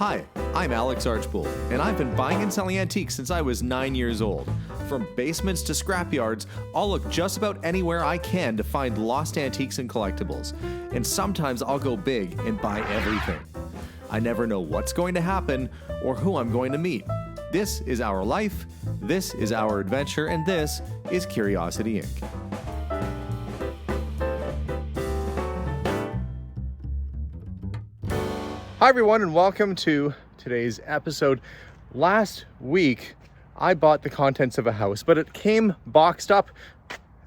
Hi, I'm Alex Archbold, and I've been buying and selling antiques since I was 9 years old. From basements to scrapyards, I'll look just about anywhere I can to find lost antiques and collectibles. And sometimes I'll go big and buy everything. I never know what's going to happen or who I'm going to meet. This is our life, this is our adventure, and this is Curiosity Inc. Hi everyone, and welcome to today's episode. Last week, I bought the contents of a house, but it came boxed up.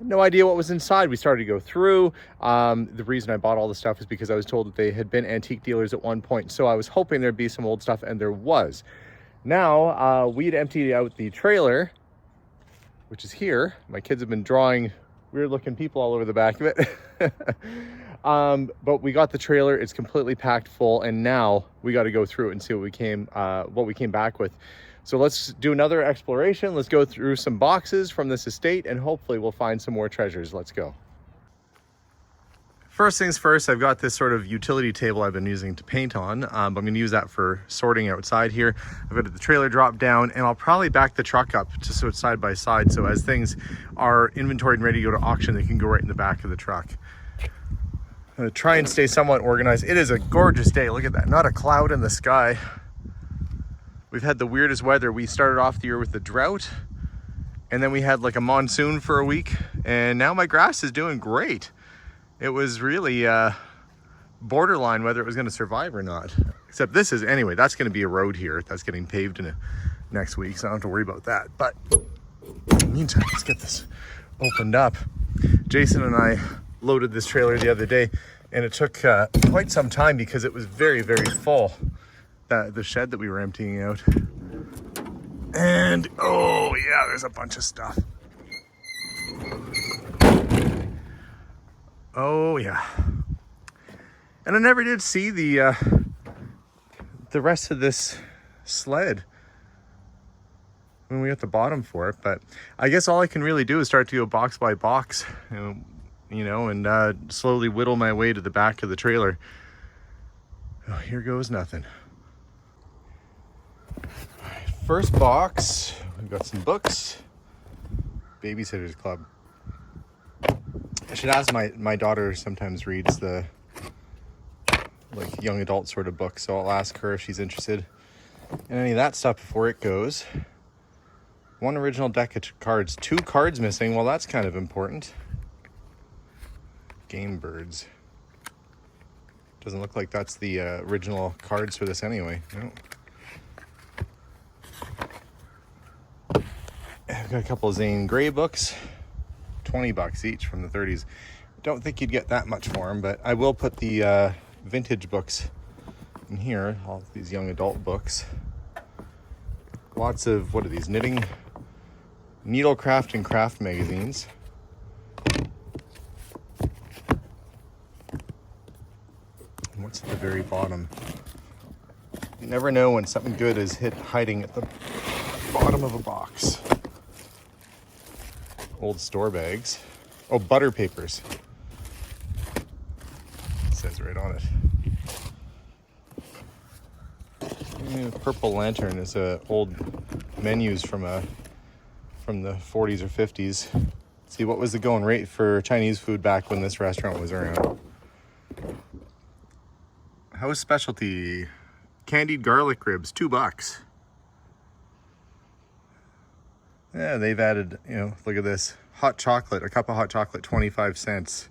No idea what was inside. We started to go through. The reason I bought all the stuff is because I was told that they had been antique dealers at one point, so I was hoping there'd be some old stuff, and there was. Now, we'd emptied out the trailer, which is here. My kids have been drawing weird-looking people all over the back of it. But we got the trailer, it's completely packed full, and now we got to go through it and see what we came back with. So let's do another exploration. Let's go through some boxes from this estate, and hopefully we'll find some more treasures. Let's go. First things first, I've got this sort of utility table I've been using to paint on. I'm going to use that for sorting outside here. I've got the trailer drop down, and I'll probably back the truck up just so it's side by side. So as things are inventoried and ready to go to auction, they can go right in the back of the truck. I'm going to try and stay somewhat organized. It is a gorgeous day. Look at that. Not a cloud in the sky. We've had the weirdest weather. We started off the year with the drought, and then we had like a monsoon for a week, and now my grass is doing great. It was really borderline whether it was going to survive or not. Except this is, anyway, that's going to be a road here. That's getting paved next week, so I don't have to worry about that. But in the meantime, let's get this opened up. Jason and I loaded this trailer the other day, and it took quite some time because it was very, very full, the shed that we were emptying out. And oh yeah, there's a bunch of stuff. Oh yeah. And I never did see the rest of this sled when we hit the bottom for it, but I guess all I can really do is start to go box by box, and slowly whittle my way to the back of the trailer. Oh, here goes nothing. All right, first box, we've got some books. Babysitter's Club. I should ask, my daughter sometimes reads the like young adult sort of books, so I'll ask her if she's interested in any of that stuff before it goes. One original deck of cards, 2 cards missing. Well, that's kind of important. Game Birds. Doesn't look like that's the original cards for this anyway. No. I've got a couple of Zane Grey books, $20 each from the 30s. Don't think you'd get that much for them, but I will put the vintage books in here, all these young adult books. Lots of, what are these, knitting, needlecraft and craft magazines. And what's at the very bottom? You never know when something good is hiding at the bottom of a box. Old store bags. Oh, butter papers. It says right on it. Purple Lantern is old menus from the 40s or 50s. See, what was the going rate for Chinese food back when this restaurant was around? House specialty candied garlic ribs, $2. Yeah, they've added, look at this. Hot chocolate, a cup of hot chocolate, 25 cents.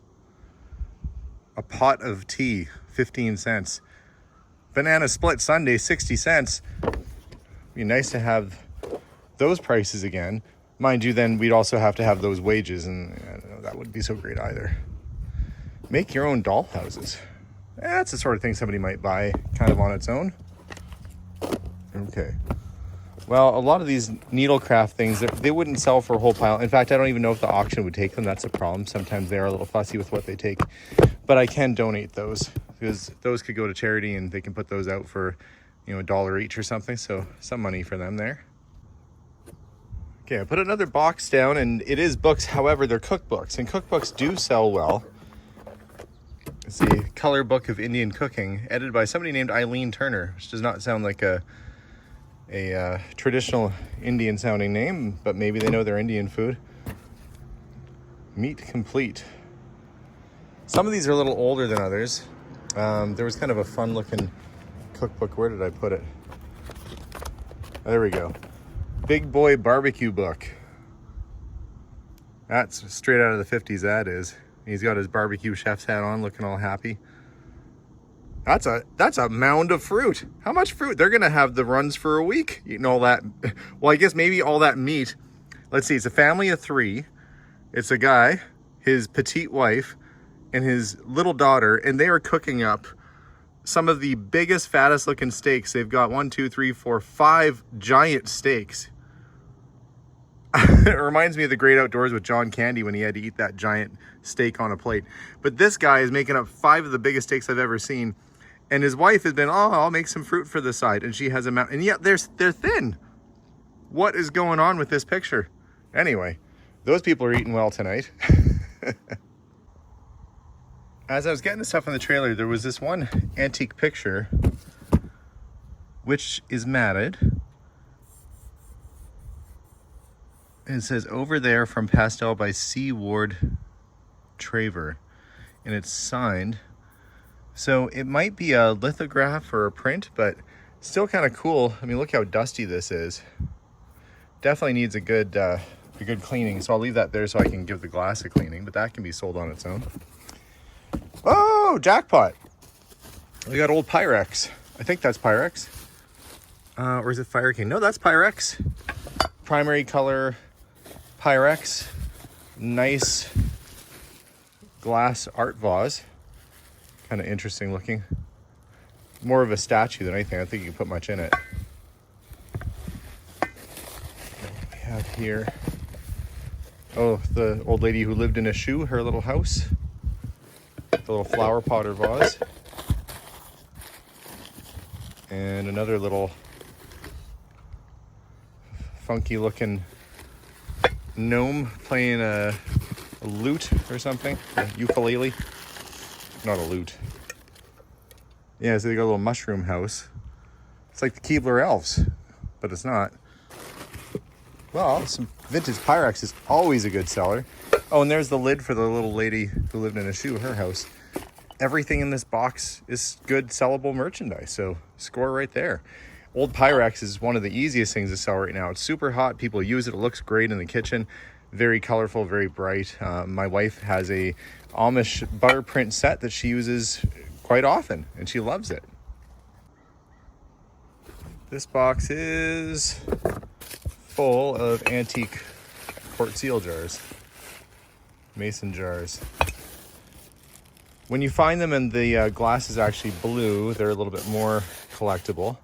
A pot of tea, 15 cents. Banana split sundae, 60 cents. Be nice to have those prices again. Mind you, then we'd also have to have those wages, and I don't know, that wouldn't be so great either. Make your own doll houses. That's the sort of thing somebody might buy kind of on its own. Okay. Well, a lot of these needlecraft things, they wouldn't sell for a whole pile. In fact, I don't even know if the auction would take them. That's a problem. Sometimes they are a little fussy with what they take. But I can donate those, because those could go to charity, and they can put those out for, $1 each or something. So some money for them there. Okay, I put another box down, and it is books. However, they're cookbooks, and cookbooks do sell well. It's the Color Book of Indian Cooking, edited by somebody named Eileen Turner, which does not sound like a traditional Indian sounding name, but maybe they know their Indian food. Meat Complete. Some of these are a little older than others. There was kind of a fun looking cookbook. Where did I put it? There we go. Big Boy Barbecue Book. That's straight out of the 50s, that is. He's got his barbecue chef's hat on, looking all happy. That's a mound of fruit. How much fruit? They're gonna have the runs for a week. Eating all that. Well, I guess maybe all that meat. Let's see, it's a family of 3. It's a guy, his petite wife, and his little daughter, and they are cooking up some of the biggest, fattest looking steaks. They've got 1, 2, 3, 4, 5 giant steaks. It reminds me of The Great Outdoors with John Candy when he had to eat that giant steak on a plate. But this guy is making up 5 of the biggest steaks I've ever seen. And his wife has been, oh, I'll make some fruit for the side. And she has a mountain. And yet they're thin. What is going on with this picture? Anyway, those people are eating well tonight. As I was getting the stuff on the trailer, there was this one antique picture, which is matted. And it says, over there from Pastel by C. Ward Traver. And it's signed. So it might be a lithograph or a print, but still kind of cool. I mean, look how dusty this is. Definitely needs a good cleaning. So I'll leave that there so I can give the glass a cleaning, but that can be sold on its own. Oh, jackpot. We got old Pyrex. I think that's Pyrex. Or is it Fire King? No, that's Pyrex. Primary color Pyrex. Nice glass art vase. Kind of interesting looking. More of a statue than anything. I don't think you can put much in it. What we have here. Oh, the old lady who lived in a shoe, her little house. The little flower pot or vase. And another little funky looking gnome playing a lute or something, a ukulele. Not a lute. Yeah, so they got a little mushroom house. It's like the Keebler Elves, but it's not. Well, some vintage Pyrex is always a good seller. Oh, and there's the lid for the little lady who lived in a shoe, her house. Everything in this box is good sellable merchandise, so score right there. Old Pyrex is one of the easiest things to sell right now. It's super hot. People use it. It looks great in the kitchen. Very colorful, very bright. My wife has a Amish butter print set that she uses quite often, and she loves it. This box is full of antique quart seal jars, mason jars. When you find them and the glass is actually blue, they're a little bit more collectible.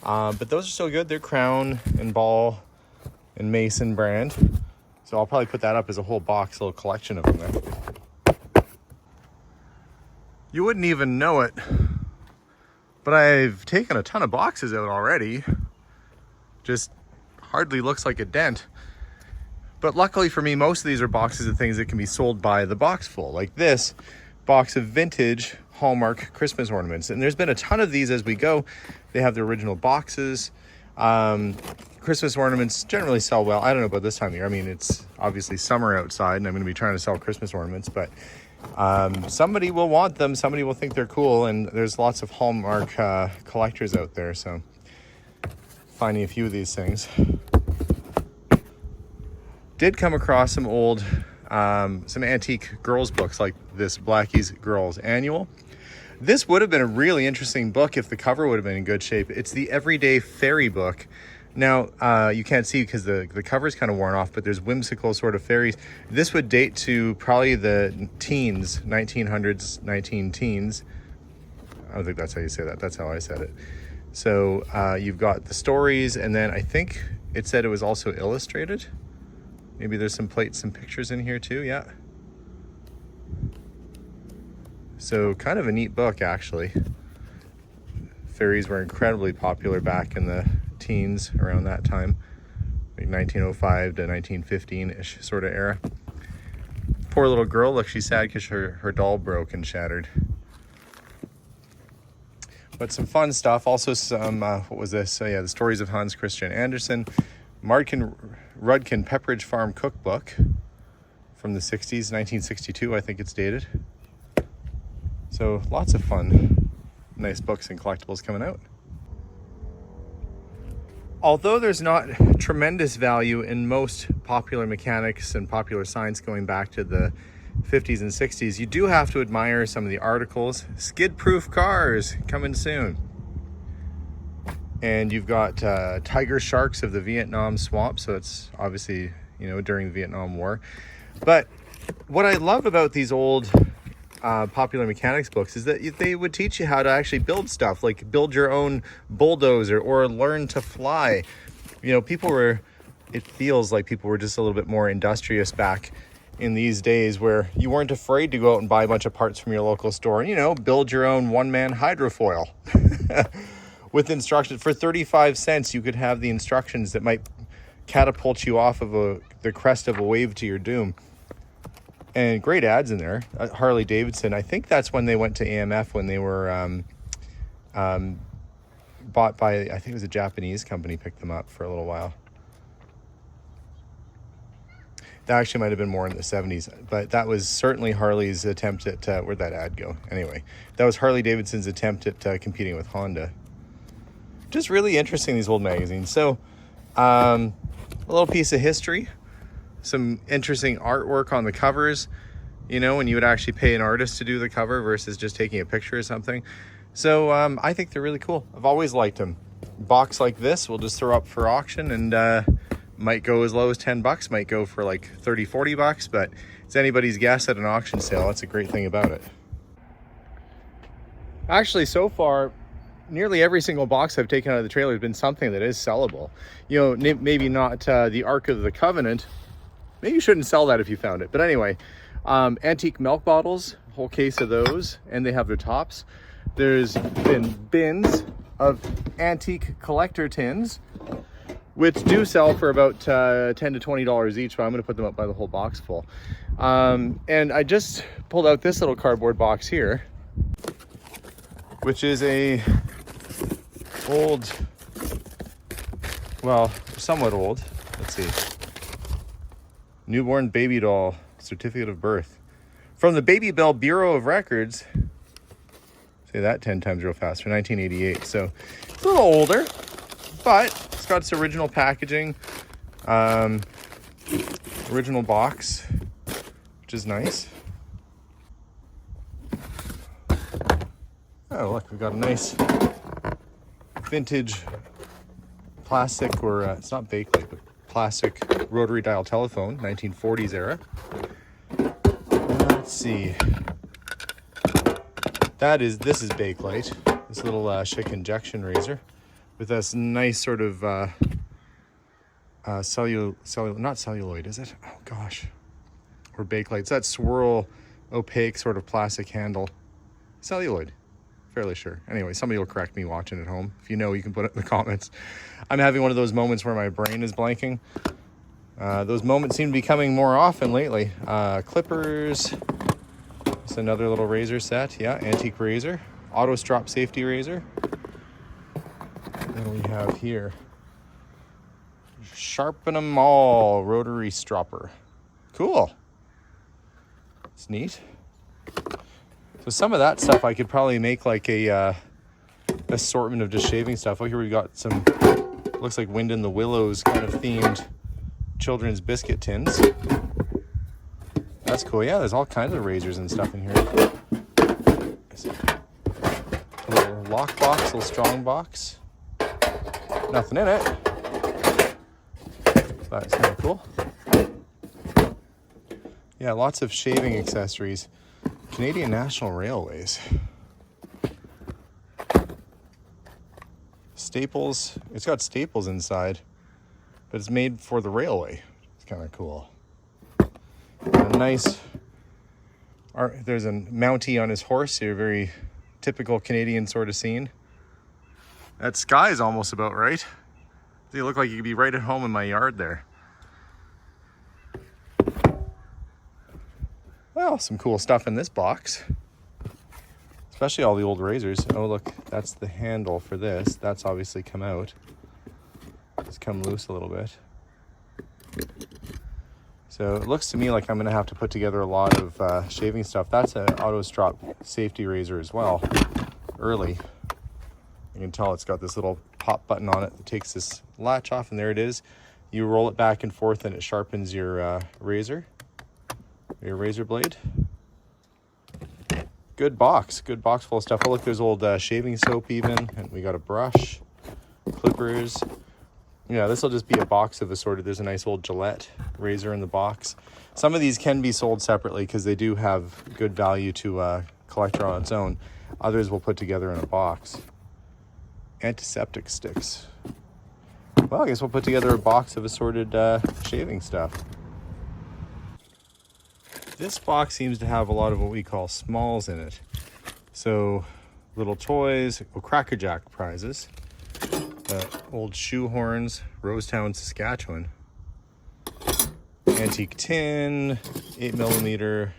But those are still good. They're Crown and Ball and Mason brand. So I'll probably put that up as a whole box, a little collection of them there. You wouldn't even know it, but I've taken a ton of boxes out already. Just hardly looks like a dent. But luckily for me, most of these are boxes of things that can be sold by the box full, like this box of vintage Hallmark Christmas ornaments. And there's been a ton of these as we go. They have the original boxes. Christmas ornaments generally sell well. I don't know about this time of year. I mean, it's obviously summer outside and I'm going to be trying to sell Christmas ornaments, but somebody will want them. Somebody will think they're cool. And there's lots of Hallmark collectors out there. So finding a few of these things. Did come across some old, some antique girls books like this Blackie's Girls Annual. This would have been a really interesting book if the cover would have been in good shape. It's the Everyday Fairy book. Now, you can't see because the cover's kind of worn off, but there's whimsical sort of fairies. This would date to probably the teens, 1900s, 19-teens. I don't think that's how you say that. That's how I said it. So you've got the stories, and then I think it said it was also illustrated. Maybe there's some plates, some pictures in here too, yeah. So kind of a neat book, actually. Fairies were incredibly popular back in the teens around that time, like 1905 to 1915-ish sort of era. Poor little girl, look, she's sad because her doll broke and shattered. But some fun stuff. Also some, what was this? So yeah, the stories of Hans Christian Andersen. Rudkin Pepperidge Farm Cookbook from the 60s, 1962, I think it's dated. So lots of fun, nice books and collectibles coming out. Although there's not tremendous value in most popular mechanics and popular science going back to the 50s and 60s, you do have to admire some of the articles. Skid-proof cars coming soon. And you've got tiger sharks of the Vietnam swamp, so it's obviously, you know, during the Vietnam War. But what I love about these old popular mechanics books is that they would teach you how to actually build stuff, like build your own bulldozer or learn to fly. You know, it feels like people were just a little bit more industrious back in these days, where you weren't afraid to go out and buy a bunch of parts from your local store and, you know, build your own one-man hydrofoil. With instructions for 35 cents, you could have the instructions that might catapult you off of the crest of a wave to your doom. And great ads in there. Harley Davidson, I think that's when they went to AMF, when they were bought by, I think it was a Japanese company, picked them up for a little while. That actually might have been more in the 70s, but that was certainly Harley's attempt at, where'd that ad go? Anyway, that was Harley Davidson's attempt at competing with Honda. Just really interesting, these old magazines. So a little piece of history, some interesting artwork on the covers, you know, when you would actually pay an artist to do the cover versus just taking a picture or something. So I think they're really cool. I've always liked them. A box like this we'll just throw up for auction, and might go as low as 10 bucks, might go for like 30, 40 bucks, but it's anybody's guess at an auction sale. That's a great thing about it. Actually, so far, nearly every single box I've taken out of the trailer has been something that is sellable. You know, maybe not the Ark of the Covenant. Maybe you shouldn't sell that if you found it. But anyway, antique milk bottles, a whole case of those, and they have their tops. There's been bins of antique collector tins, which do sell for about $10 to $20 each, but I'm going to put them up by the whole box full. And I just pulled out this little cardboard box here, which is a old, well, somewhat old, let's see, newborn baby doll certificate of birth from the Baby Bell Bureau of Records. Say that 10 times real fast, for 1988. So it's a little older, but it's got its original packaging, original box, which is nice. Oh, look, we've got a nice vintage plastic, or it's not bakelite, but plastic rotary dial telephone, 1940s era. Let's see. This is bakelite. This little Schick injection razor with this nice sort of not celluloid, is it? Oh gosh, or bakelite. It's that swirl, opaque sort of plastic handle. Celluloid. Fairly sure. Anyway, somebody will correct me watching at home. If you know, you can put it in the comments. I'm having one of those moments where my brain is blanking. Those moments seem to be coming more often lately. Clippers. It's another little razor set. Yeah, antique razor. Auto strop safety razor. Then we have here Sharpen 'em All rotary stropper. Cool. It's neat. So some of that stuff I could probably make like a assortment of just shaving stuff. Oh, here we've got some, looks like Wind in the Willows kind of themed children's biscuit tins. That's cool. Yeah, there's all kinds of razors and stuff in here. A little lock box, little strong box. Nothing in it. That's kind of cool. Yeah, lots of shaving accessories. Canadian National Railways. Staples. It's got staples inside, but it's made for the railway. It's kind of cool. A nice there's a Mountie on his horse here, very typical Canadian sort of scene. That sky is almost about right. They look like you could be right at home in my yard there. Well, some cool stuff in this box. It's especially all the old razors. Oh, look, that's the handle for this. That's obviously come out. It's come loose a little bit. So it looks to me like I'm going to have to put together a lot of shaving stuff. That's an auto strop safety razor as well. Early. You can tell it's got this little pop button on it that takes this latch off, and there it is. You roll it back and forth and it sharpens your razor blade. Good box full of stuff. Oh, look, there's old shaving soap even, and we got a brush, clippers. Yeah, this will just be a box of assorted. There's a nice old Gillette razor in the box. Some of these can be sold separately because they do have good value to a collector on its own. Others we'll put together in a box. Antiseptic sticks. Well, I guess we'll put together a box of assorted shaving stuff. This box seems to have a lot of what we call smalls in it. So little toys, Cracker Jack prizes. Old shoe horns, Rosetown, Saskatchewan. Antique tin, 8mm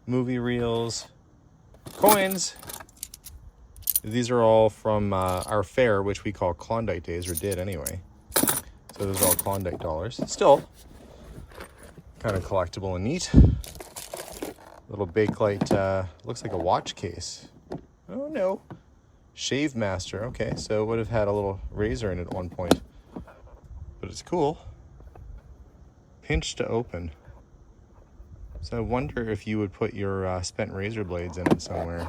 movie reels, coins. These are all from our fair, which we call Klondike days, or did anyway. So those are all Klondike dollars. Still kind of collectible and neat. Little Bakelite, looks like a watch case. Oh no. Shave Master, okay, so it would have had a little razor in it at one point, but it's cool. Pinch to open. So I wonder if you would put your spent razor blades in it somewhere.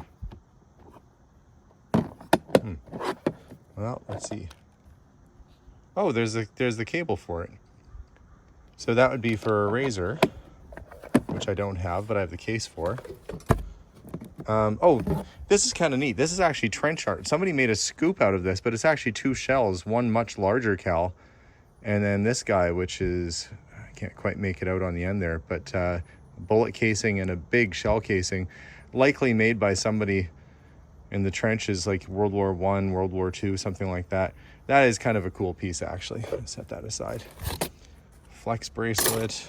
Well, let's see. Oh, there's the cable for it. So that would be for a razor, which I don't have, but I have the case for. Oh, this is kind of neat. This is actually trench art. Somebody made a scoop out of this, but it's actually two shells, one much larger cal, and then this guy, which is, I can't quite make it out on the end there, but bullet casing and a big shell casing, likely made by somebody in the trenches, like World War I, World War II, something like that. That is kind of a cool piece, actually. Set that aside. Flex bracelet.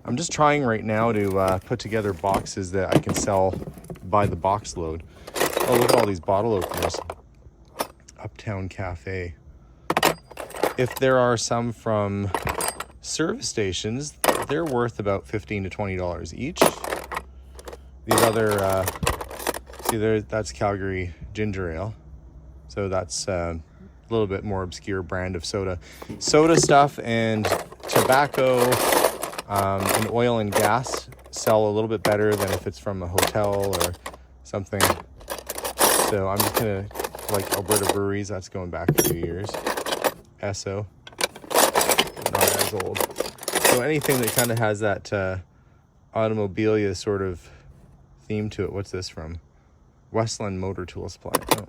I'm just trying right now to put together boxes that I can sell by the box load. Oh, look at all these bottle openers. Uptown Cafe. If there are some from service stations, they're worth about $15 to $20 each. These other, see there, that's Calgary Ginger Ale. So that's a little bit more obscure brand of soda. Soda stuff and tobacco, and oil and gas sell a little bit better than if it's from a hotel or something. So I'm just gonna, like Alberta Breweries, that's going back a few years. Esso, not as old. So anything that kind of has that automobilia sort of theme to it. What's this from? Westland Motor Tool Supply. Oh.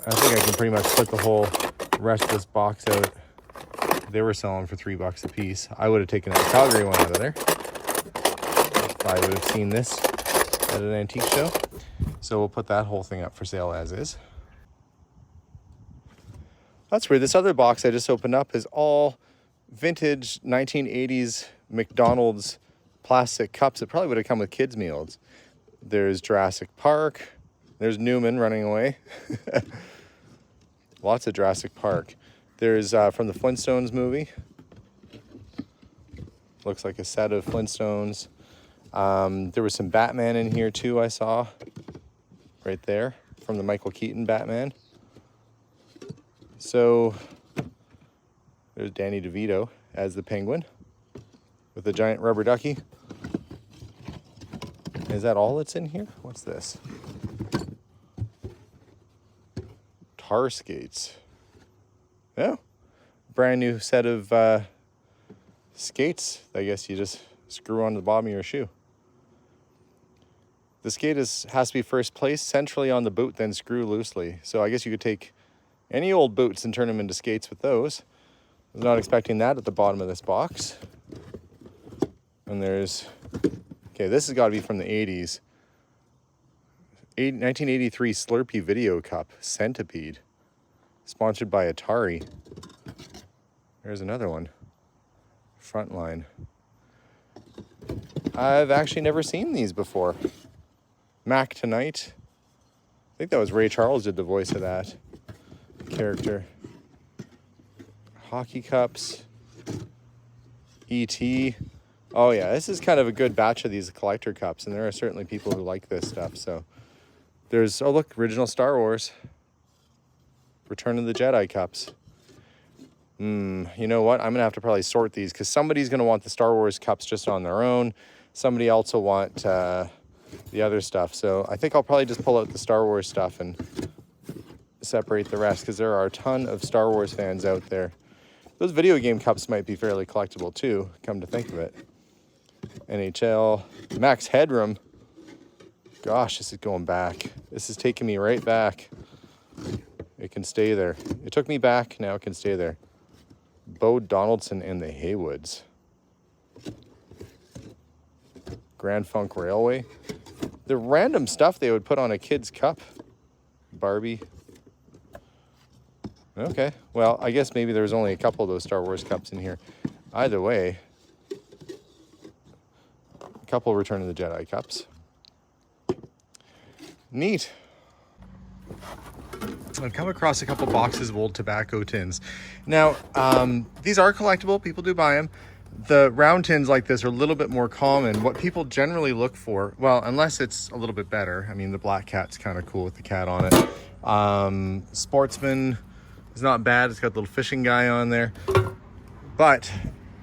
I think I can pretty much put the whole rest of this box out. They were selling for $3 a piece. I would have taken that Calgary one out of there if I would have seen this at an antique show. So we'll put that whole thing up for sale as is. That's weird. This other box I just opened up is all vintage 1980s McDonald's plastic cups. It probably would have come with kids' meals. There's Jurassic Park. There's Newman running away. Lots of Jurassic Park. There's from the Flintstones movie. Looks like a set of Flintstones. There was some Batman in here too, I saw. Right there, from the Michael Keaton Batman. So, there's Danny DeVito as the Penguin with the giant rubber ducky. Is that all that's in here? What's this? Tar skates. Oh, brand new set of skates. I guess you just screw onto the bottom of your shoe. The skate has to be first placed centrally on the boot, then screw loosely. So I guess you could take any old boots and turn them into skates with those. I was not expecting that at the bottom of this box. And there's, okay, this has got to be from the 80s. 1983 Slurpee Video Cup Centipede, sponsored by Atari. There's another one. Frontline. I've actually never seen these before. Mac Tonight. I think that was Ray Charles did the voice of that character. Hockey cups. E.T. Oh yeah, this is kind of a good batch of these collector cups, and there are certainly people who like this stuff. So there's, oh look, original Star Wars. Return of the Jedi cups. You know what? I'm gonna have to probably sort these because somebody's gonna want the Star Wars cups just on their own. Somebody else will want the other stuff. So I think I'll probably just pull out the Star Wars stuff and separate the rest because there are a ton of Star Wars fans out there. Those video game cups might be fairly collectible too, come to think of it. NHL, Max Headroom. Gosh, this is going back. This is taking me right back. It can stay there. It took me back, now it can stay there. Bo Donaldson and the Haywoods. Grand Funk Railway. The random stuff they would put on a kid's cup. Barbie. Okay, well, I guess maybe there's only a couple of those Star Wars cups in here. Either way, a couple Return of the Jedi cups. Neat. I've come across a couple boxes of old tobacco tins. Now, these are collectible. People do buy them. The round tins like this are a little bit more common. What people generally look for, well, unless it's a little bit better. I mean, the black cat's kind of cool with the cat on it. Sportsman is not bad. It's got the little fishing guy on there. But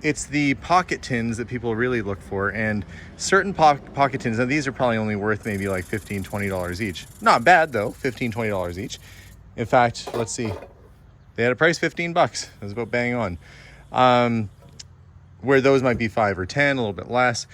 it's the pocket tins that people really look for. And certain pocket tins, and these are probably only worth maybe like $15, $20 each. Not bad though, $15, $20 each. In fact, let's see. They had a price $15. It was about bang on. Where those might be 5 or 10, a little bit less.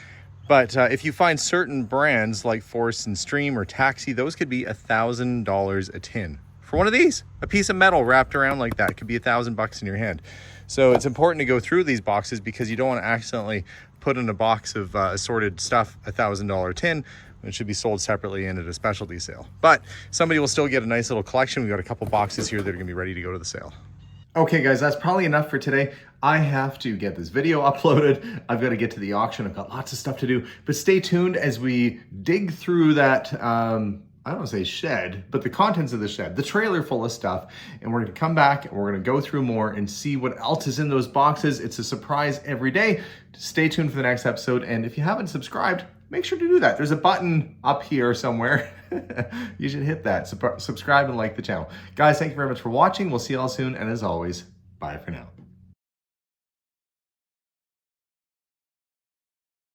But if you find certain brands like Force and Stream or Taxi, those could be $1,000 a tin. For one of these, a piece of metal wrapped around like that could be $1,000 in your hand. So it's important to go through these boxes because you don't want to accidentally put in a box of assorted stuff, $1,000 tin. It should be sold separately and at a specialty sale. But somebody will still get a nice little collection. We've got a couple boxes here that are gonna be ready to go to the sale. Okay guys, that's probably enough for today. I have to get this video uploaded. I've got to get to the auction. I've got lots of stuff to do, but stay tuned as we dig through that, I don't want to say shed, but the contents of the shed, the trailer full of stuff. And we're going to come back and we're going to go through more and see what else is in those boxes. It's a surprise every day. Stay tuned for the next episode. And if you haven't subscribed, make sure to do that. There's a button up here somewhere. You should hit that. Subscribe and like the channel. Guys, thank you very much for watching. We'll see you all soon. And as always, bye for now.